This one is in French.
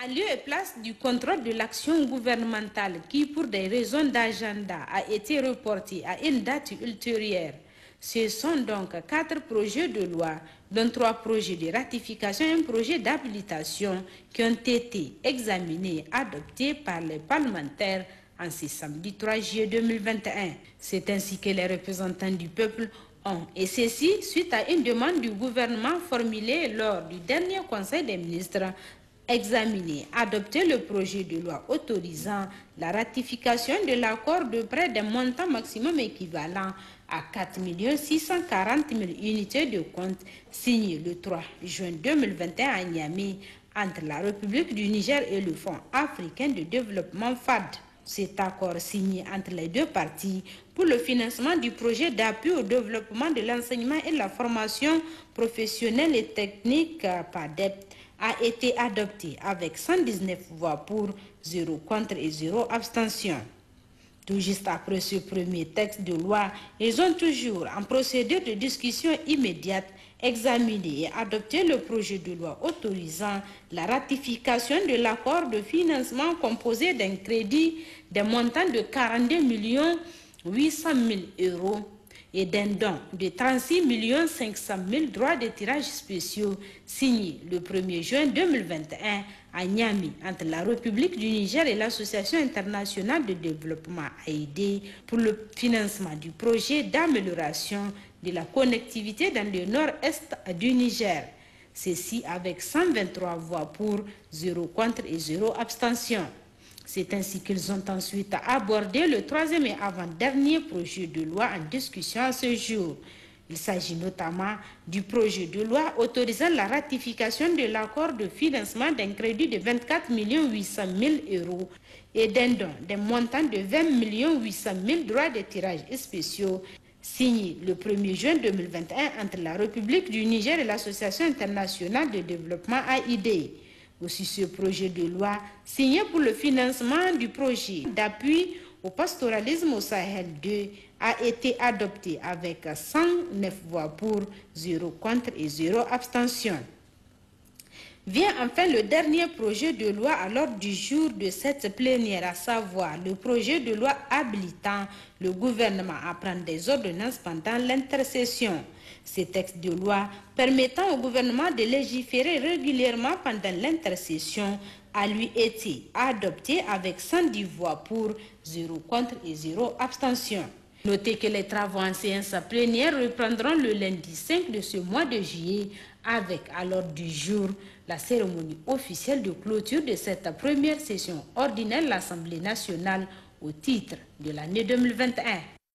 En lieu et place du contrôle de l'action gouvernementale qui, pour des raisons d'agenda, a été reporté à une date ultérieure, ce sont donc 4 projets de loi, dont 3 projets de ratification et un projet d'habilitation qui ont été examinés et adoptés par les parlementaires en ce samedi 3 juillet 2021. C'est ainsi que les représentants du peuple ont, et ceci suite à une demande du gouvernement formulée lors du dernier Conseil des ministres, examiner, adopter le projet de loi autorisant la ratification de l'accord de prêt d'un montant maximum équivalent à 4 640 000 unités de compte signé le 3 juin 2021 à Niamey entre la République du Niger et le Fonds africain de développement FAD. Cet accord signé entre les deux parties pour le financement du projet d'appui au développement de l'enseignement et de la formation professionnelle et technique PADEP a été adopté avec 119 voix pour, 0 contre et 0 abstention. Tout juste après ce premier texte de loi, ils ont toujours, en procédure de discussion immédiate, examiné et adopté le projet de loi autorisant la ratification de l'accord de financement composé d'un crédit d'un montant de 42 800 000 euros et d'un don de 36 500 000 droits de tirage spéciaux signés le 1er juin 2021 à Niamey entre la République du Niger et l'Association internationale de développement AID pour le financement du projet d'amélioration de la connectivité dans le nord-est du Niger. Ceci avec 123 voix pour, 0 contre et 0 abstention. C'est ainsi qu'ils ont ensuite abordé le troisième et avant-dernier projet de loi en discussion à ce jour. Il s'agit notamment du projet de loi autorisant la ratification de l'accord de financement d'un crédit de 24 800 000 euros et d'un don d'un montant de 20 800 000 droits de tirage spéciaux signé le 1er juin 2021 entre la République du Niger et l'Association internationale de développement AID. Aussi, ce projet de loi signé pour le financement du projet d'appui au pastoralisme au Sahel 2 a été adopté avec 109 voix pour, 0 contre et 0 abstention. Vient enfin le dernier projet de loi à l'ordre du jour de cette plénière, à savoir le projet de loi habilitant le gouvernement à prendre des ordonnances pendant l'intercession. Ces textes de loi permettant au gouvernement de légiférer régulièrement pendant l'intercession a lui été adopté avec 110 voix pour, 0 contre et 0 abstention. Notez que les travaux en séance plénière reprendront le lundi 5 de ce mois de juillet avec à l'ordre du jour la cérémonie officielle de clôture de cette première session ordinaire de l'Assemblée nationale au titre de l'année 2021.